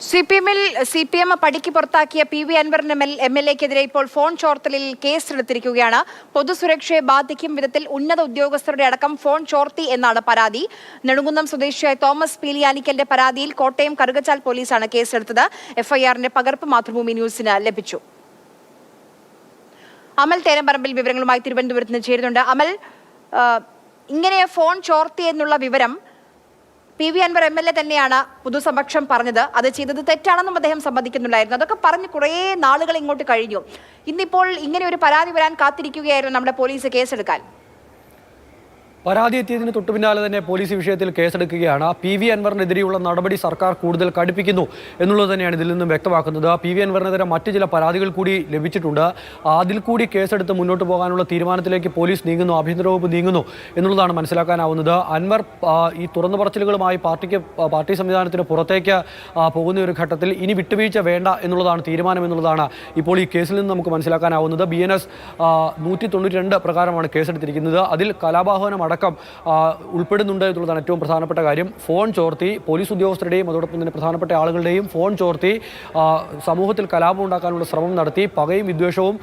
CPM പടിക്ക് പുറത്താക്കിയ PV. അൻവറിന് എം.എൽ.എക്കെതിരെ ഇപ്പോൾ ഫോൺ ചോർത്തലിൽ കേസെടുത്തിരിക്കുകയാണ്. പൊതുസുരക്ഷയെ ബാധിക്കും വിധത്തിൽ ഉന്നത ഉദ്യോഗസ്ഥരുടെ അടക്കം ഫോൺ ചോർത്തി എന്നാണ് പരാതി. നെടുങ്കുന്നം സ്വദേശിയായ തോമസ് പീലിയാനിക്കലിന്റെ പരാതിയിൽ കോട്ടയം കറുകച്ചാൽ പോലീസാണ് കേസെടുത്തത്. എഫ്ഐആറിന്റെ പകർപ്പ് മാതൃഭൂമി ന്യൂസിന് ലഭിച്ചു. അമൽ തേരമ്പറമ്പിൽ വിവരങ്ങളുമായി തിരുവനന്തപുരത്ത് നിന്ന് ചേരുന്നുണ്ട്. അമൽ, ഇങ്ങനെ ഫോൺ ചോർത്തി എന്നുള്ള വിവരം പി.വി. അൻവർ എം.എൽ.എ തന്നെയാണ് പൊതുസമക്ഷം പറഞ്ഞത്. അത് ചെയ്തത് തെറ്റാണെന്നും അദ്ദേഹം സമ്മതിക്കുന്നുണ്ടായിരുന്നു. അതൊക്കെ പറഞ്ഞ് കുറേ നാളുകൾ ഇങ്ങോട്ട് കഴിഞ്ഞു. ഇന്നിപ്പോൾ ഇങ്ങനെ ഒരു പരാതി വരാൻ കാത്തിരിക്കുകയായിരുന്നു നമ്മുടെ പോലീസ് കേസെടുക്കാൻ. പരാതി എത്തിയതിന് തൊട്ടു പിന്നാലെ തന്നെ പോലീസ് വിഷയത്തിൽ കേസെടുക്കുകയാണ്. പി.വി. അൻവറിനെതിരെയുള്ള നടപടി സർക്കാർ കൂടുതൽ കടുപ്പിക്കുന്നു എന്നുള്ളത് തന്നെയാണ് ഇതിൽ നിന്നും വ്യക്തമാക്കുന്നത്. പി.വി. അൻവറിനെതിരെ മറ്റു ചില പരാതികൾ കൂടി ലഭിച്ചിട്ടുണ്ട്. അതിൽ കൂടി കേസെടുത്ത് മുന്നോട്ട് പോകാനുള്ള തീരുമാനത്തിലേക്ക് പോലീസ് നീങ്ങുന്നു, ആഭ്യന്തര വകുപ്പ് നീങ്ങുന്നു എന്നുള്ളതാണ് മനസ്സിലാക്കാനാവുന്നത്. അൻവർ ഈ തുറന്നു പറച്ചിലുകളുമായി പാർട്ടി സംവിധാനത്തിന് പുറത്തേക്ക് പോകുന്ന ഒരു ഘട്ടത്തിൽ ഇനി വിട്ടുവീഴ്ച വേണ്ട എന്നുള്ളതാണ് തീരുമാനം എന്നുള്ളതാണ് ഇപ്പോൾ ഈ കേസിൽ നിന്ന് നമുക്ക് മനസ്സിലാക്കാനാവുന്നത്. BNS 192 പ്രകാരമാണ് കേസെടുത്തിരിക്കുന്നത്. അതിൽ കലാപാഹ്വാനം അടക്കം ഉൾപ്പെടുന്നുണ്ട് എന്നുള്ളതാണ് ഏറ്റവും പ്രധാനപ്പെട്ട കാര്യം. ഫോൺ ചോർത്തി പോലീസ് ഉദ്യോഗസ്ഥരുടെയും അതോടൊപ്പം തന്നെ പ്രധാനപ്പെട്ട ആളുകളുടെയും ഫോൺ ചോർത്തി സമൂഹത്തിൽ കലാപം ഉണ്ടാക്കാനുള്ള ശ്രമം നടത്തി, പകയും വിദ്വേഷവും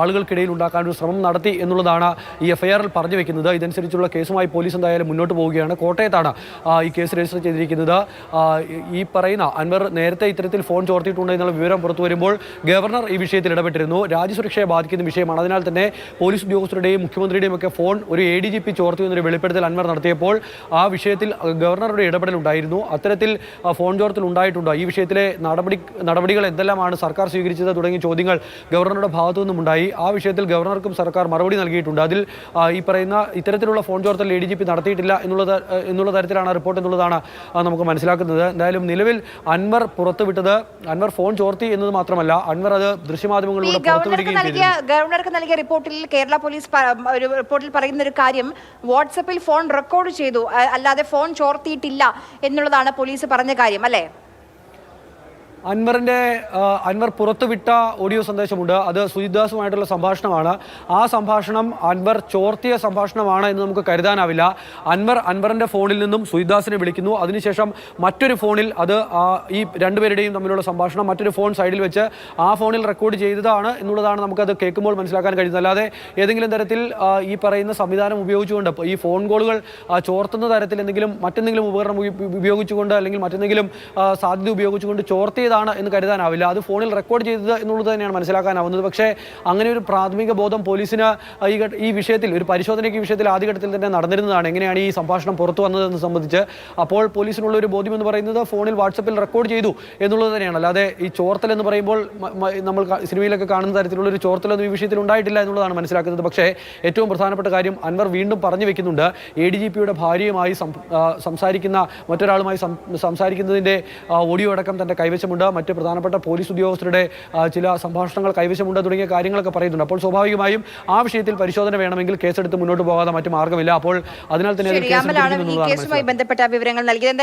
ആളുകൾക്കിടയിൽ ഉണ്ടാക്കാനുള്ള ശ്രമം നടത്തി എന്നുള്ളതാണ് ഈ എഫ്ഐആറിൽ പറഞ്ഞു വെക്കുന്നത്. ഇതനുസരിച്ചുള്ള കേസുമായി പോലീസ് എന്തായാലും മുന്നോട്ട് പോവുകയാണ്. കോട്ടയത്താണ് ഈ കേസ് രജിസ്റ്റർ ചെയ്തിരിക്കുന്നത്. ഈ പറയുന്ന അൻവർ നേരത്തെ ഇത്തരത്തിൽ ഫോൺ ചോർത്തിയിട്ടുണ്ട് എന്നുള്ള വിവരം പുറത്തു വരുമ്പോൾ ഗവർണർ ഈ വിഷയത്തിൽ ഇടപെട്ടിരുന്നു. രാജ്യസുരക്ഷയെ ബാധിക്കുന്ന വിഷയമാണ്. അതിനാൽ തന്നെ പോലീസ് ഉദ്യോഗസ്ഥരുടെയും മുഖ്യമന്ത്രിയുടെയും ഒക്കെ ഫോൺ ഒരു ADGP ചോർത്തി എന്നൊരു വെളിപ്പെടുത്തൽ അൻവർ നടത്തിയപ്പോൾ ആ വിഷയത്തിൽ ഗവർണറുടെ ഇടപെടലുണ്ടായിരുന്നു. അത്തരത്തിൽ ഫോൺ ചോർത്തൽ ഉണ്ടായിട്ടുണ്ട്. ഈ വിഷയത്തിലെ നടപടികൾ എന്തെല്ലാമാണ് സർക്കാർ സ്വീകരിച്ചത് തുടങ്ങിയ ചോദ്യങ്ങൾ ഗവർണറുടെ ഭാഗത്തു നിന്നും ഉണ്ടായി. ആ വിഷയത്തിൽ ഗവർണർക്കും സർക്കാർ മറുപടി നൽകിയിട്ടുണ്ട്. അതിൽ ഈ പറയുന്ന ഇത്തരത്തിലുള്ള ഫോൺ ചോർത്തൽ ADGP നടത്തിയിട്ടില്ല എന്നുള്ള തരത്തിലാണ് റിപ്പോർട്ട് എന്നുള്ളതാണ് നമുക്ക് മനസ്സിലാക്കുന്നത്. എന്തായാലും നിലവിൽ അൻവർ പുറത്തുവിട്ടത് അൻവർ ഫോൺ ചോർത്തി എന്നത് മാത്രമല്ല, അൻവർ അത് ദൃശ്യമാധ്യമങ്ങളിലൂടെ പുറത്തുവിടുകയും ചെയ്തു. ഗവർണർക്ക് നൽകിയ റിപ്പോർട്ടിൽ കേരള പോലീസ് ഒരു റിപ്പോർട്ടിൽ പറയുന്ന ഒരു കാര്യം വാട്സപ്പിൽ ഫോൺ റെക്കോർഡ് ചെയ്തു, അല്ലാതെ ഫോൺ ചോർത്തിയിട്ടില്ല എന്നുള്ളതാണ് പോലീസ് പറഞ്ഞ കാര്യം, അല്ലേ? അൻവർ പുറത്തുവിട്ട ഓഡിയോ സന്ദേശമുണ്ട്. അത് സുജിത്ദാസുമായിട്ടുള്ള സംഭാഷണമാണ്. ആ സംഭാഷണം അൻവർ ചോർത്തിയ സംഭാഷണമാണ് എന്ന് നമുക്ക് കരുതാനാവില്ല. അൻവറിൻ്റെ ഫോണിൽ നിന്നും സുജിത്ദാസിനെ വിളിക്കുന്നു. അതിനുശേഷം മറ്റൊരു ഫോണിൽ അത് ഈ രണ്ടുപേരുടെയും തമ്മിലുള്ള സംഭാഷണം മറ്റൊരു ഫോൺ സൈഡിൽ വെച്ച് ആ ഫോണിൽ റെക്കോർഡ് ചെയ്തതാണ് എന്നുള്ളതാണ് നമുക്കത് കേൾക്കുമ്പോൾ മനസ്സിലാക്കാൻ കഴിയുന്നത്. അല്ലാതെ ഏതെങ്കിലും തരത്തിൽ ഈ പറയുന്ന സംവിധാനം ഉപയോഗിച്ചുകൊണ്ട് ഈ ഫോൺ കോളുകൾ ചോർത്തുന്ന തരത്തിൽ മറ്റെന്തെങ്കിലും ഉപകരണം ഉപയോഗിച്ചുകൊണ്ട് അല്ലെങ്കിൽ മറ്റെന്തെങ്കിലും സാധ്യത ഉപയോഗിച്ചുകൊണ്ട് ചോർത്തിയ എന്ന് കരുതാനാവില്ല. അത് ഫോണിൽ റെക്കോർഡ് ചെയ്തത് എന്നുള്ളത് തന്നെയാണ് മനസ്സിലാക്കാനാവുന്നത്. പക്ഷേ അങ്ങനെ ഒരു പ്രാഥമിക ബോധം പോലീസിന് ഈ വിഷയത്തിൽ ഒരു പരിശോധനയ്ക്ക് ഈ വിഷയത്തിൽ ആദ്യഘട്ടത്തിൽ തന്നെ നടന്നിരുന്നതാണ്. എങ്ങനെയാണ് ഈ സംഭാഷണം പുറത്തു വന്നതെന്ന് സംബന്ധിച്ച് അപ്പോൾ പോലീസിനുള്ള ഒരു ബോധ്യം എന്ന് പറയുന്നത് ഫോണിൽ വാട്സപ്പിൽ റെക്കോർഡ് ചെയ്തു എന്നുള്ളത് തന്നെയാണ്. അല്ലാതെ ഈ ചോർത്തൽ എന്ന് പറയുമ്പോൾ നമ്മൾ സിനിമയിലൊക്കെ കാണുന്ന തരത്തിലുള്ള ഒരു ചോർത്തലൊന്നും ഈ വിഷയത്തിൽ ഉണ്ടായിട്ടില്ല എന്നുള്ളതാണ് മനസ്സിലാക്കുന്നത്. പക്ഷേ ഏറ്റവും പ്രധാനപ്പെട്ട കാര്യം അൻവർ വീണ്ടും പറഞ്ഞു വെക്കുന്നുണ്ട്. ADGPയുടെ ഭാര്യയുമായി സംസാരിക്കുന്ന മറ്റൊരാളുമായി സംസാരിക്കുന്നതിൻ്റെ ഓഡിയോ അടക്കം തൻ്റെ കൈവശമുണ്ട്. മറ്റ് പ്രധാനപ്പെട്ട പോലീസ് ഉദ്യോഗസ്ഥരുടെ ചില സംഭാഷണങ്ങൾ കൈവശമുണ്ട് തുടങ്ങിയ കാര്യങ്ങളൊക്കെ പറയുന്നുണ്ട്. അപ്പോൾ സ്വാഭാവികമായും ആ വിഷയത്തിൽ പരിശോധന വേണമെങ്കിൽ കേസെടുത്ത് മുന്നോട്ട് പോകാതെ മറ്റു മാർഗമില്ല. അപ്പോൾ അതിനാൽ തന്നെ കേസുമായി ബന്ധപ്പെട്ട വിവരങ്ങൾ നൽകിയത്.